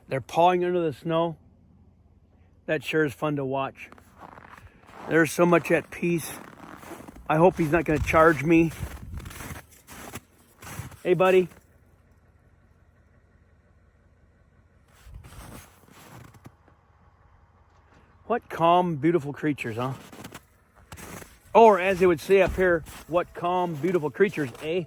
They're pawing under the snow. That sure is fun to watch. They're so much at peace. I hope he's not going to charge me. Hey, buddy. What calm, beautiful creatures, huh? Or as they would say up here, what calm, beautiful creatures, eh?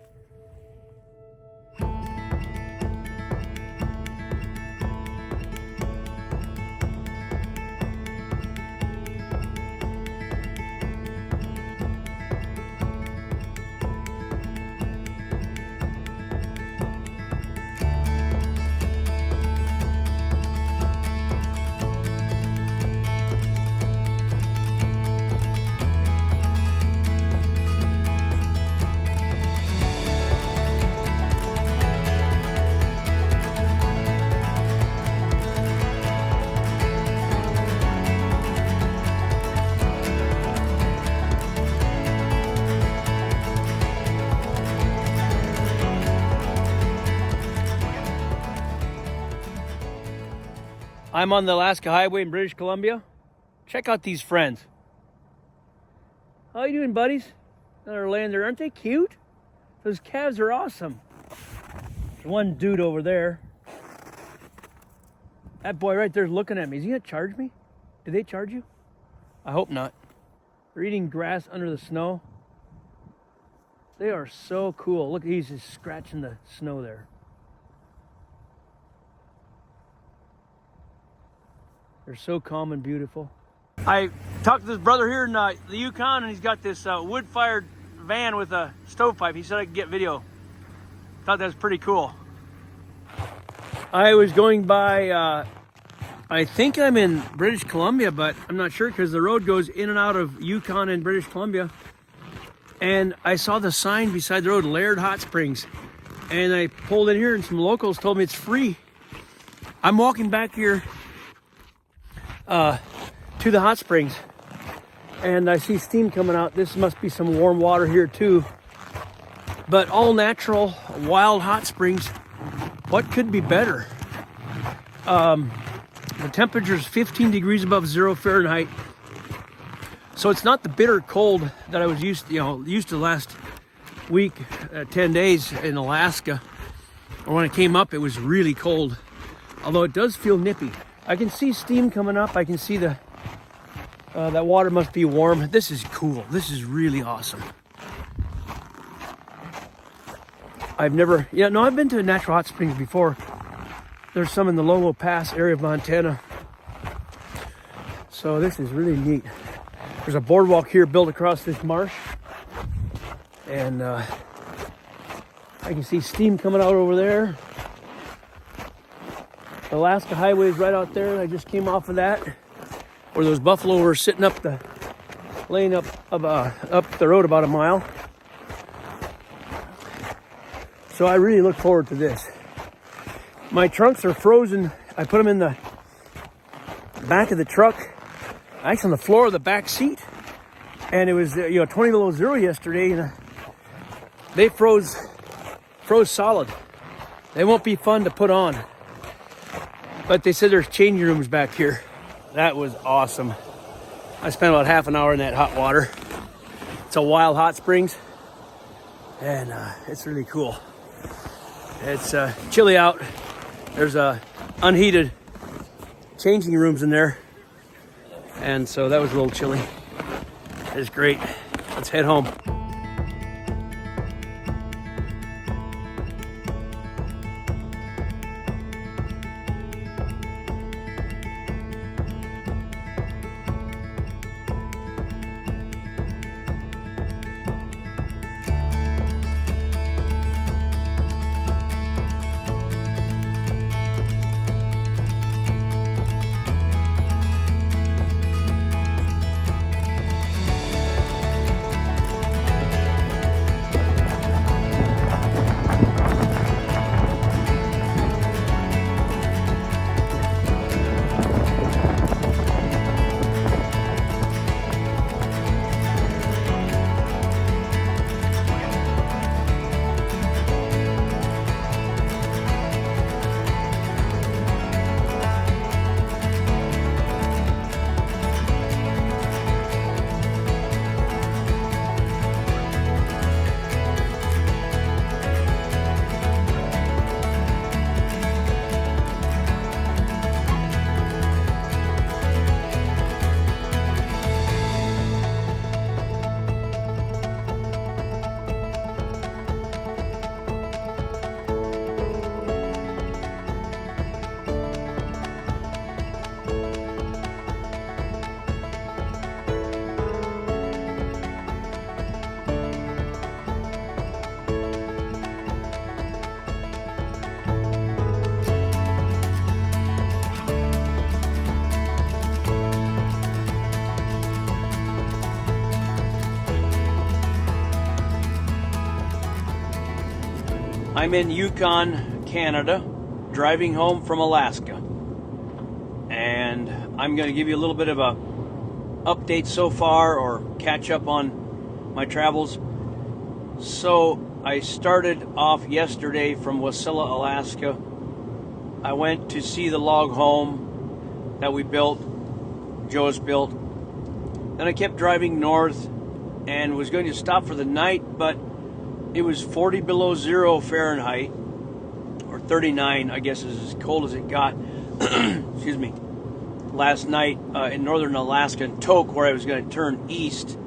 I'm on the Alaska Highway in British Columbia. Check out these friends. How you doing, buddies? They're laying there. Aren't they cute? Those calves are awesome. There's one dude over there. That boy right there is looking at me. Is he gonna charge me? Did they charge you? I hope not. They're eating grass under the snow. They are so cool. Look, he's just scratching the snow there. They're so calm and beautiful. I talked to this brother here in the Yukon, and he's got this wood-fired van with a stovepipe. He said I could get video. Thought that was pretty cool. I was going by, I think I'm in British Columbia, but I'm not sure because the road goes in and out of Yukon and British Columbia. And I saw the sign beside the road, Laird Hot Springs. And I pulled in here and some locals told me it's free. I'm walking back here to the hot springs, and I see steam coming out. This must be some warm water here too, but all natural, wild hot springs. What could be better? The temperature is 15 degrees above 0 Fahrenheit, so it's not the bitter cold that I was used to last week, 10 days in Alaska, or when I came up it was really cold, although it does feel nippy. I can see steam coming up. I can see that water must be warm. This is cool. This is really awesome. I've been to natural hot springs before. There's some in the Lobo Pass area of Montana. So this is really neat. There's a boardwalk here built across this marsh. And I can see steam coming out over there. The Alaska Highway is right out there. I just came off of that, where those buffalo were sitting up the lane up the road about a mile. So I really look forward to this. My trunks are frozen. I put them in the back of the truck, actually on the floor of the back seat, and it was 20 below 0 yesterday, and they froze solid. They won't be fun to put on. But they said there's changing rooms back here. That was awesome. I spent about half an hour in that hot water. It's a wild hot springs, and it's really cool. It's chilly out. There's unheated changing rooms in there, and so that was a little chilly. It's great. Let's head home. I'm in Yukon, Canada, driving home from Alaska. And I'm going to give you a little bit of a update so far, or catch up on my travels. So I started off yesterday from Wasilla, Alaska. I went to see the log home that we built, Joas built. Then I kept driving north and was going to stop for the night, but it was 40 below zero Fahrenheit, or 39, I guess, is as cold as it got. Excuse me. Last night in northern Alaska, in Tok, where I was going to turn east,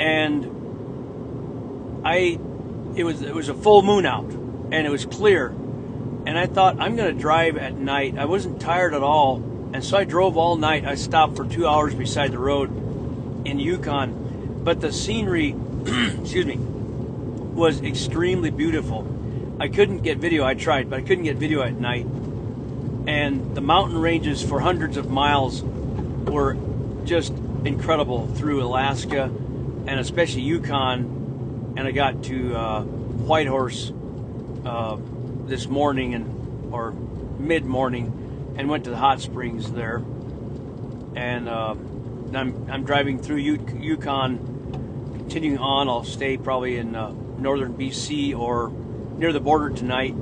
and it was a full moon out, and it was clear, and I thought, I'm going to drive at night. I wasn't tired at all, and so I drove all night. I stopped for 2 hours beside the road in Yukon, but the scenery, excuse me, was extremely beautiful. I couldn't get video. I tried, but I couldn't get video at night. And the mountain ranges for hundreds of miles were just incredible through Alaska, and especially Yukon. And I got to Whitehorse this morning, or mid-morning, and went to the hot springs there. And I'm driving through Yukon, continuing on. I'll stay probably in northern BC or near the border tonight.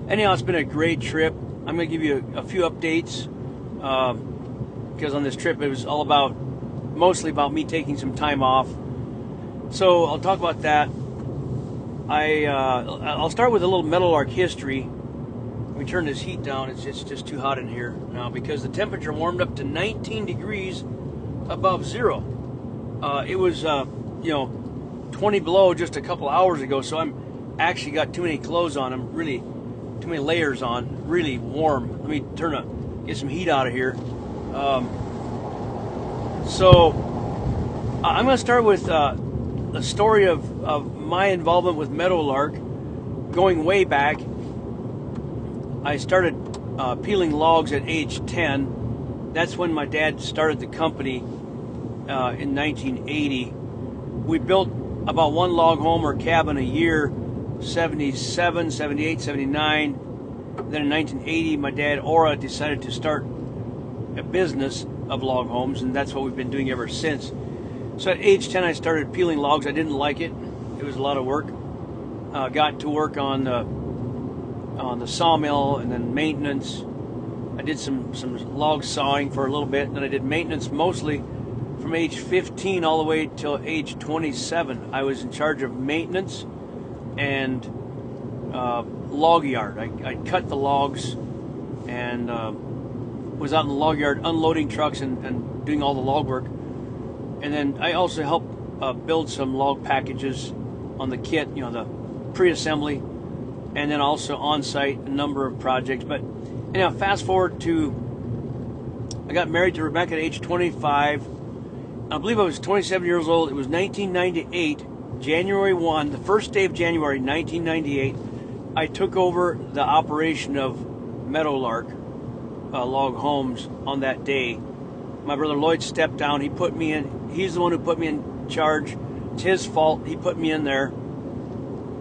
Anyhow, it's been a great trip. I'm going to give you a few updates because on this trip it was mostly about me taking some time off. So I'll talk about that. I'll start with a little Meadowlark history. Let me turn this heat down. It's just too hot in here now because the temperature warmed up to 19 degrees above zero. It was 20 below just a couple hours ago, so I'm actually got too many clothes on. I'm really too many layers on, really warm. Let me get some heat out of here. So I'm going to start with the story of my involvement with Meadowlark going way back. I started peeling logs at age 10. That's when my dad started the company in 1980. We built about one log home or cabin a year, 77, 78, 79. Then in 1980, my dad, Ora, decided to start a business of log homes, and that's what we've been doing ever since. So at age 10, I started peeling logs. I didn't like it. It was a lot of work. Got to work on the sawmill and then maintenance. I did some log sawing for a little bit, and then I did maintenance mostly from age 15 all the way till age 27. I was in charge of maintenance and log yard. I cut the logs and was out in the log yard unloading trucks and doing all the log work. And then I also helped build some log packages on the kit, the pre-assembly, and then also on-site a number of projects. But anyhow, fast forward to, I got married to Rebecca at age 25. I believe I was 27 years old. It was 1998, January 1, the first day of January 1998. I took over the operation of Meadowlark Log Homes on that day. My brother Lloyd stepped down. He's the one who put me in charge. It's his fault. He put me in there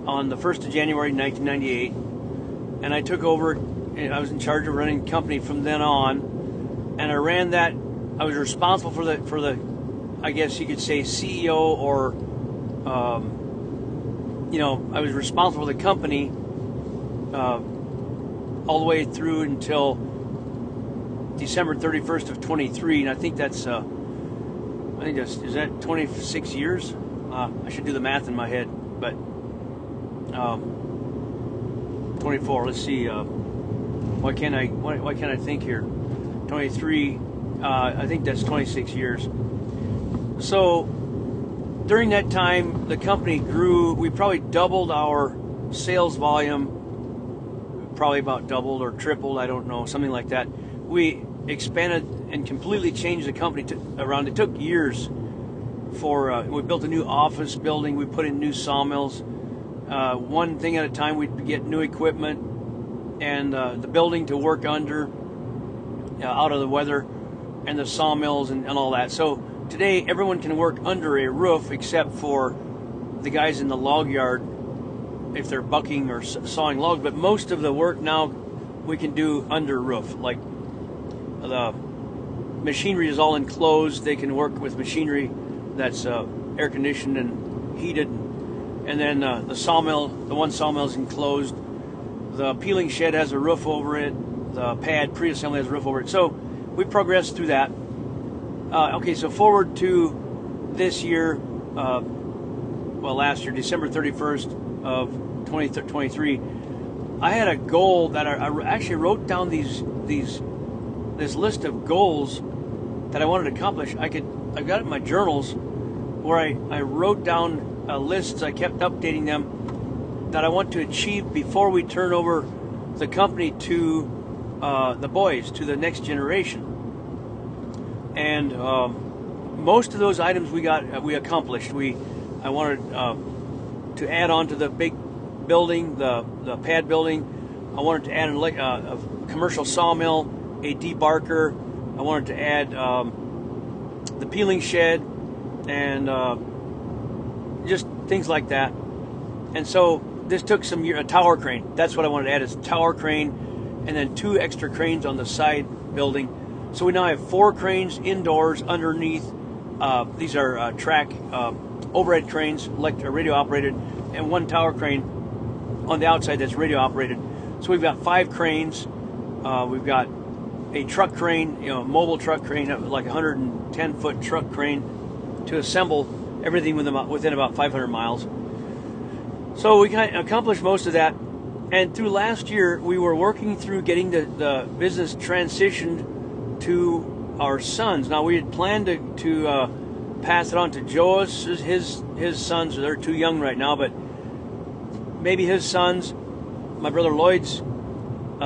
on the 1st of January 1998. And I took over, and I was in charge of running the company from then on. And I ran that. I was responsible for the I guess you could say CEO, or I was responsible for the company all the way through until December 31st of 23, and I think that's is that 26 years? I should do the math in my head, but 24. Let's see. Why can't I think here? 23. I think that's 26 years. So during that time, the company grew. We probably doubled our sales volume, probably about doubled or tripled, I don't know, something like that. We expanded and completely changed the company around. It took years we built a new office building. We put in new sawmills. One thing at a time, we'd get new equipment and the building to work under, out of the weather, and the sawmills and all that. So today, everyone can work under a roof except for the guys in the log yard. if they're bucking or sawing logs, but most of the work now we can do under roof. Like the machinery is all enclosed. They can work with machinery that's air conditioned and heated, and then the sawmill, the one sawmill is enclosed. The peeling shed has a roof over it. The pad pre-assembly has a roof over it. So we progressed through that. Okay, so forward to this year, well, last year, December 31st of 2023, I had a goal that I actually wrote down this list of goals that I wanted to accomplish. I've got it in my journals where I wrote down lists. I kept updating them that I want to achieve before we turn over the company to the boys, to the next generation. And most of those items we accomplished. I wanted to add on to the big building, the pad building. I wanted to add a commercial sawmill, a debarker. I wanted to add the peeling shed, and just things like that. And so this took a tower crane. That's what I wanted to add, is a tower crane, and then 2 extra cranes on the side building. So we now have 4 cranes indoors underneath. These are track overhead cranes, radio operated, and 1 tower crane on the outside that's radio operated. So we've got 5 cranes. We've got a truck crane, mobile truck crane, like 110-foot truck crane to assemble everything within about 500 miles. So we kind of accomplished most of that. And through last year, we were working through getting the business transitioned to our sons. Now, we had planned to pass it on to Joas, his sons. They're too young right now, but maybe his sons, my brother Lloyd's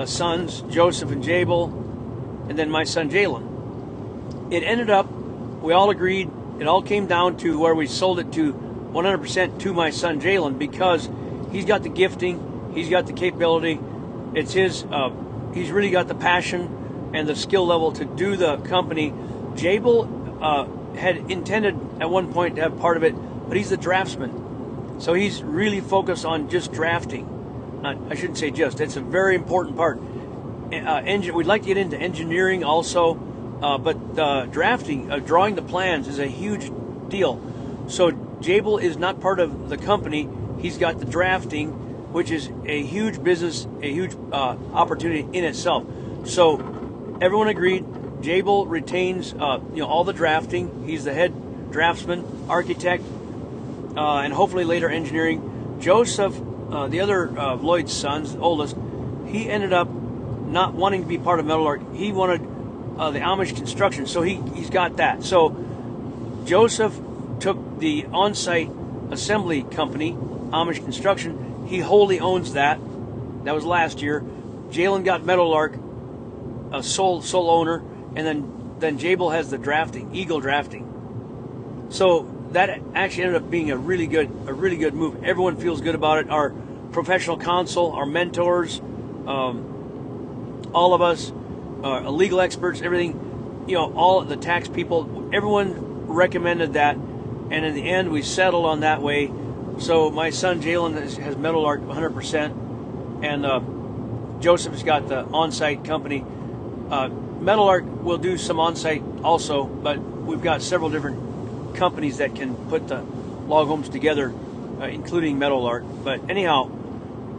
sons, Joseph and Jabel, and then my son Jalon. It ended up, we all agreed, it all came down to where we sold it to 100% to my son Jalon, because he's got the gifting, he's got the capability, it's his, he's really got the passion and the skill level to do the company. Jabel had intended at one point to have part of it, but he's the draftsman. So he's really focused on just drafting. I shouldn't say just, it's a very important part. We'd like to get into engineering also, but drafting, drawing the plans is a huge deal. So Jabel is not part of the company. He's got the drafting, which is a huge business, a huge opportunity in itself. So everyone agreed. Jabel retains, all the drafting. He's the head draftsman, architect, and hopefully later engineering. Joseph, the other Lloyd's sons, oldest, he ended up not wanting to be part of Meadowlark. He wanted the Amish construction, so he's got that. So Joseph took the on-site assembly company, Amish Construction. He wholly owns that. That was last year. Jalon got Meadowlark, a sole owner, and then Jabel has the drafting, Eagle Drafting. So that actually ended up being a really good move. Everyone feels good about it. Our professional counsel, our mentors, all of us, legal experts, everything, all the tax people, everyone recommended that, and in the end we settled on that way. So my son Jalon has Meadowlark 100%, and Joseph's got the on-site company. Meadowlark will do some on-site also, but we've got several different companies that can put the log homes together, including Meadowlark. But anyhow,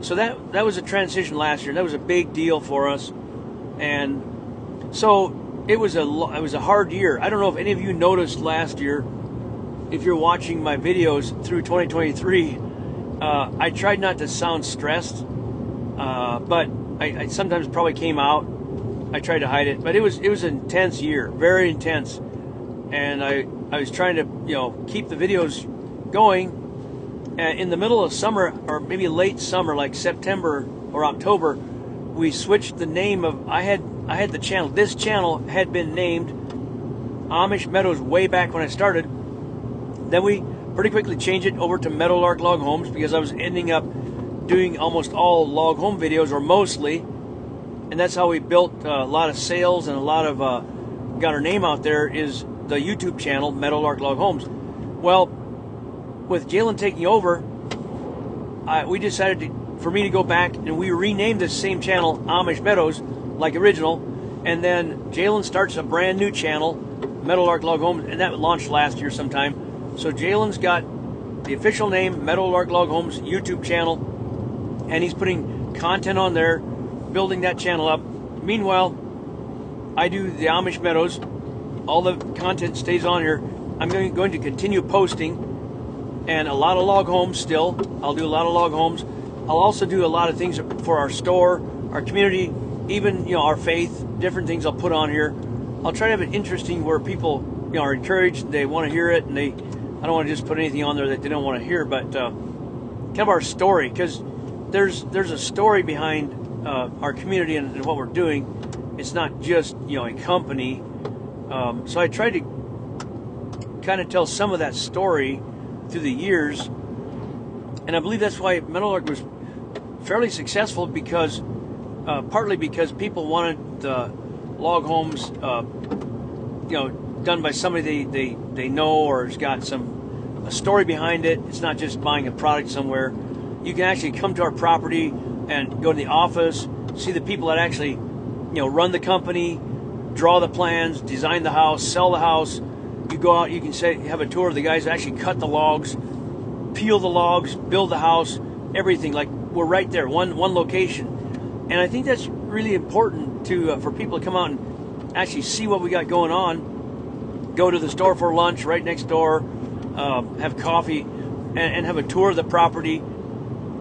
so that was a transition last year. That was a big deal for us, and so it was a hard year. I don't know if any of you noticed last year, if you're watching my videos through 2023, I tried not to sound stressed, but I sometimes probably came out. I tried to hide it, but it was an intense year, very intense, and I was trying to keep the videos going. And in the middle of summer, or maybe late summer, like September or October, we switched the name of. I had the channel. This channel had been named Amish Meadows way back when I started. Then we pretty quickly changed it over to Meadowlark Log Homes, because I was ending up doing almost all log home videos, or mostly, and that's how we built a lot of sales and a lot of got our name out there, is the YouTube channel Meadowlark Log Homes. Well, with Jalon taking over, we decided for me to go back, and we renamed this same channel Amish Meadows, like original. And then Jalon starts a brand new channel, Meadowlark Log Homes, and that launched last year sometime. So Jalon's got the official name, Meadowlark Log Homes YouTube channel, and he's putting content on there, building that channel up. Meanwhile, I do the Amish Meadows. All the content stays on here. I'm going to continue posting, and a lot of log homes still. I'll do a lot of log homes. I'll also do a lot of things for our store, our community, even our faith, different things I'll put on here. I'll try to have it interesting where people are encouraged, they want to hear it, and I don't want to just put anything on there that they don't want to hear, but kind of our story, because there's a story behind our community and what we're doing. It's not just a company. So I tried to kind of tell some of that story through the years, and I believe that's why Meadowlark was fairly successful, because partly because people wanted the log homes done by somebody they know, or has got a story behind it. It's not just buying a product somewhere. You can actually come to our property and go to the office, see the people that actually run the company, draw the plans, design the house, sell the house. You go out, you can have a tour of the guys that actually cut the logs, peel the logs, build the house, everything. Like, we're right there, one location. And I think that's really important for people to come out and actually see what we got going on. Go to the store for lunch right next door, have coffee, and have a tour of the property.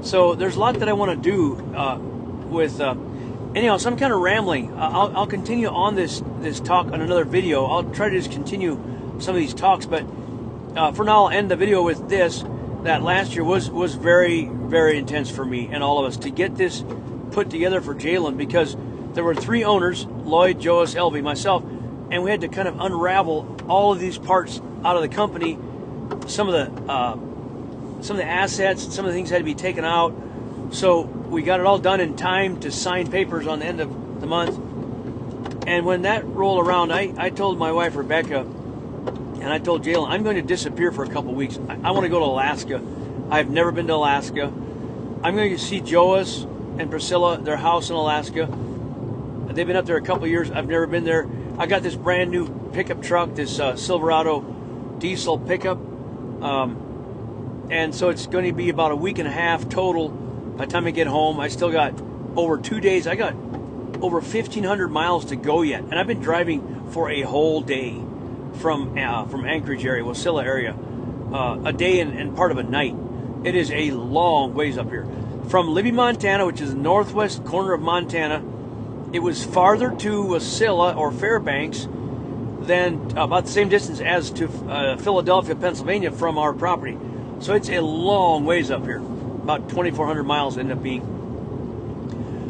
So there's a lot that I want to do with. Anyhow, so I'm kind of rambling. I'll continue on this talk on another video. I'll try to just continue some of these talks, but for now I'll end the video with this. That last year was very, very intense for me and all of us to get this put together for Jalon, because there were 3 owners: Lloyd, Joas, Elvie, myself, and we had to kind of unravel all of these parts out of the company. Some of the assets, some of the things had to be taken out. So we got it all done in time to sign papers on the end of the month. And when that rolled around, I told my wife Rebecca, and I told Jalon, I'm going to disappear for a couple weeks. I want to go to Alaska. I've never been to Alaska. I'm going to see Joas and Priscilla, their house in Alaska. They've been up there a couple years. I've never been there. I got this brand new pickup truck, this Silverado diesel pickup. And so it's going to be about a week and a half total by the time I get home. I still got over 2 days. I got over 1,500 miles to go yet. And I've been driving for a whole day from Anchorage area, Wasilla area, a day and part of a night. It is a long ways up here. From Libby, Montana, which is the northwest corner of Montana, it was farther to Wasilla or Fairbanks than about the same distance as to Philadelphia, Pennsylvania from our property. So it's a long ways up here. About 2,400 miles ended up being.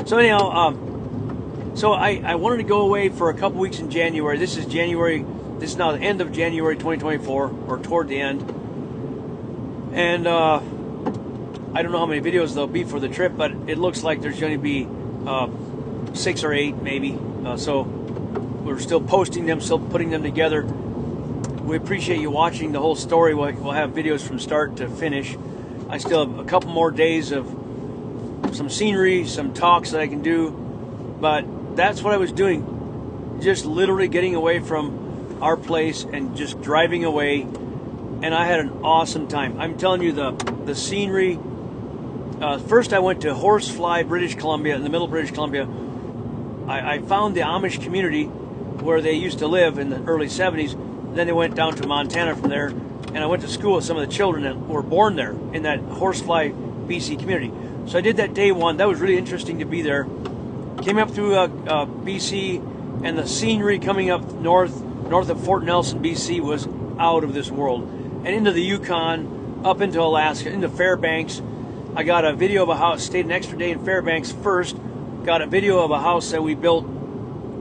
So anyhow, so I wanted to go away for a couple weeks in January. This is January. This is now the end of January 2024, or toward the end. And I don't know how many videos there'll be for the trip, but it looks like there's going to be 6 or 8 maybe. So we're still posting them, still putting them together. We appreciate you watching the whole story. We'll have videos from start to finish. I still have a couple more days of some scenery, some talks that I can do, but that's what I was doing. Just literally getting away from our place and just driving away, and I had an awesome time. I'm telling you, the scenery. First I went to Horsefly, British Columbia, in the middle of British Columbia. I found the Amish community where they used to live in the early 70s. Then they went down to Montana from there, and I went to school with some of the children that were born there in that Horsefly, BC community. So I did that day one. That was really interesting to be there. Came up through BC, and the scenery coming up north of Fort Nelson, BC was out of this world. And into the Yukon, up into Alaska, into Fairbanks. I got a video of a house, stayed an extra day in Fairbanks first. Got a video of a house that we built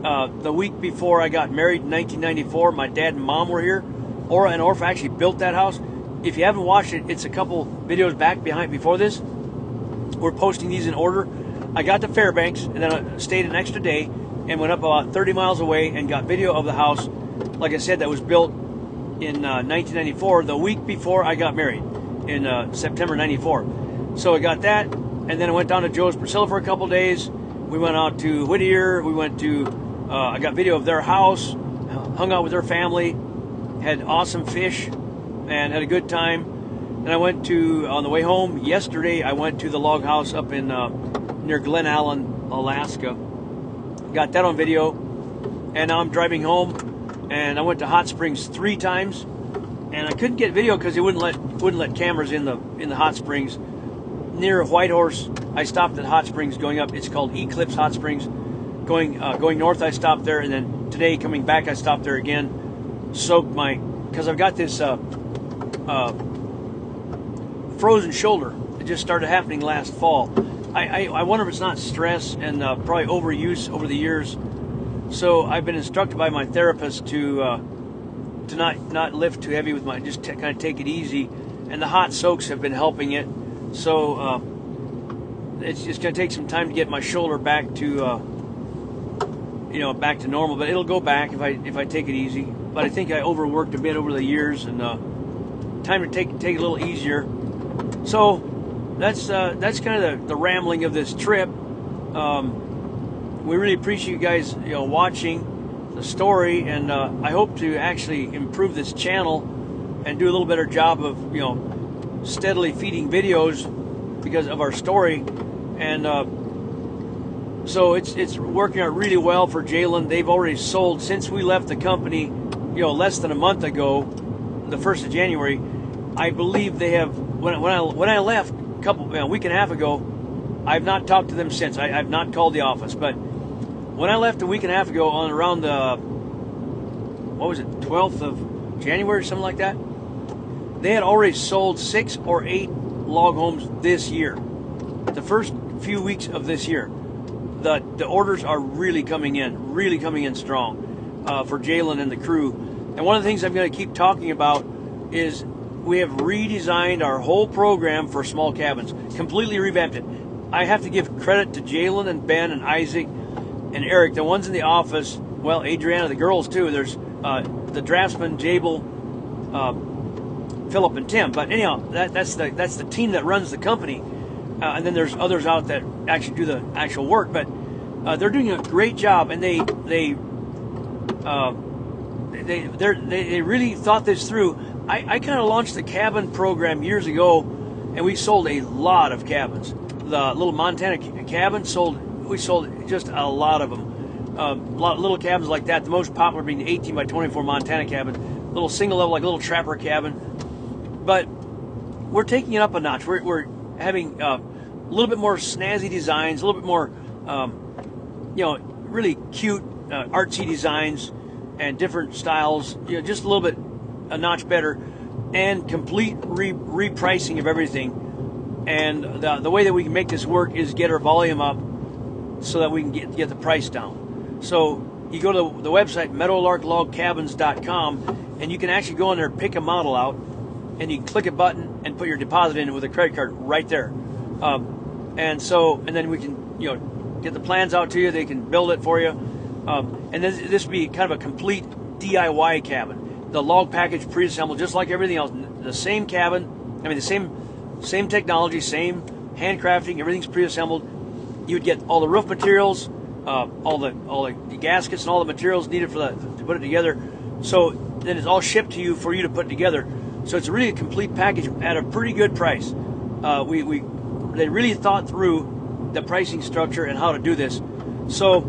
the week before I got married in 1994. My dad and mom were here. Ora and Orpha actually built that house. If you haven't watched it, it's a couple videos back before this. We're posting these in order. I got to Fairbanks, and then I stayed an extra day and went up about 30 miles away and got video of the house, like I said, that was built in 1994, the week before I got married in September 94. So I got that, and then I went down to Joas, Wasilla for a couple days. We went out to Whittier. We went to, I got video of their house, hung out with their family, had awesome fish, and had a good time. And I went to, on the way home yesterday, I went to the log house up in near Glen Allen, Alaska. Got that on video, and now I'm driving home, and I went to Hot Springs 3 times, and I couldn't get video because they wouldn't let cameras in the hot springs. Near Whitehorse, I stopped at Hot Springs going up. It's called Eclipse Hot Springs. Going north, I stopped there, and then today coming back, I stopped there again. Soaked because I've got this frozen shoulder. It just started happening last fall. I wonder if it's not stress and probably overuse over the years. So I've been instructed by my therapist to not lift too heavy with just kind of take it easy. And the hot soaks have been helping it. So it's just going to take some time to get my shoulder back to back to normal. But it'll go back if I take it easy. But I think I overworked a bit over the years, and time to take it a little easier. So that's kind of the rambling of this trip. We really appreciate you guys watching the story, and I hope to actually improve this channel and do a little better job of steadily feeding videos because of our story. And so it's working out really well for Jalon. They've already sold since we left the company less than a month ago, the 1st of January. I believe they have, when I left a week and a half ago, I've not talked to them since. I've not called the office, but when I left a week and a half ago on around the 12th of January, something like that, they had already sold 6 or 8 log homes this year. The first few weeks of this year, the orders are really coming in strong for Jalon and the crew. And one of the things I'm going to keep talking about is we have redesigned our whole program for small cabins, completely revamped it. I have to give credit to Jalon and Ben and Isaac and Eric, the ones in the office. Well, Adriana, the girls too. There's the draftsman, Jabel, Philip, and Tim. But anyhow, that's the team that runs the company. And then there's others out that actually do the actual work. But they're doing a great job, and they really thought this through. I kind of launched the cabin program years ago, and we sold a lot of cabins. The little Montana cabin we sold just a lot of them. A lot of little cabins like that. The most popular being the 18 by 24 Montana cabin, little single level, like a little trapper cabin. But we're taking it up a notch. We're having a little bit more snazzy designs, a little bit more, really cute, artsy designs and different styles. Just a little bit, a notch better, and complete repricing of everything. And the way that we can make this work is get our volume up so that we can get the price down. So you go to the website meadowlarklogcabins.com, and you can actually go in there, pick a model out, and you can click a button and put your deposit in with a credit card right there. And then we can get the plans out to you. They can build it for you. And then this would be kind of a complete DIY cabin. The log package pre-assembled, just like everything else. The same cabin, the same technology, same handcrafting. Everything's pre-assembled. You would get all the roof materials, all the gaskets and all the materials needed to put it together. So then it's all shipped to you for you to put together. So it's really a complete package at a pretty good price. They really thought through the pricing structure and how to do this. So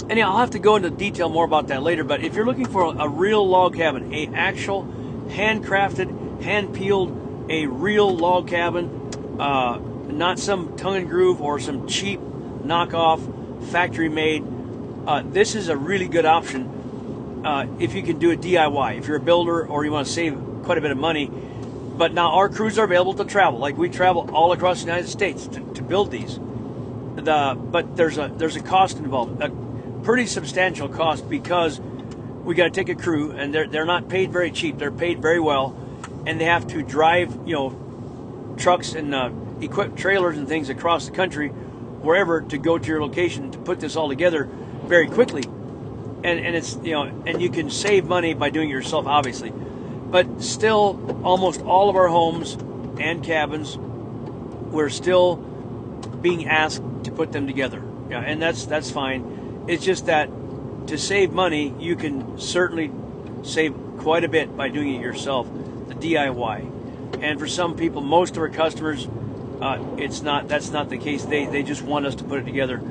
anyhow, I'll have to go into detail more about that later. But if you're looking for a real log cabin, a actual handcrafted, hand-peeled, a real log cabin, not some tongue and groove or some cheap knockoff factory made, this is a really good option if you can do a DIY, if you're a builder or you want to save quite a bit of money. But now our crews are available to travel. Like, we travel all across the United States to build these. But there's a cost involved, a pretty substantial cost, because we got to take a crew, and they're not paid very cheap. They're paid very well, and they have to drive trucks and equip trailers and things across the country, wherever, to go to your location to put this all together very quickly. And it's and you can save money by doing it yourself, obviously. But still, almost all of our homes and cabins we're still being asked to put them together. Yeah, and that's fine. It's just that to save money, you can certainly save quite a bit by doing it yourself, the DIY. And for some people, most of our customers, that's not the case. They just want us to put it together.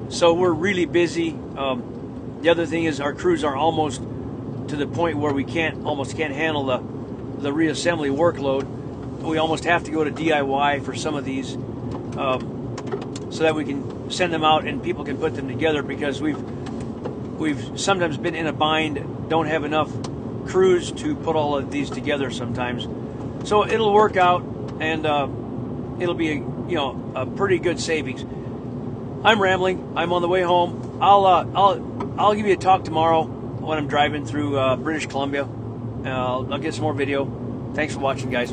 So we're really busy. The other thing is our crews are almost to the point where we almost can't handle the reassembly workload. We almost have to go to DIY for some of these, so that we can send them out and people can put them together, because we've sometimes been in a bind, don't have enough crews to put all of these together sometimes. So it'll work out, and it'll be a pretty good savings. I'm rambling. I'm on the way home. I'll give you a talk tomorrow when I'm driving through British Columbia. I'll get some more video. Thanks for watching, guys.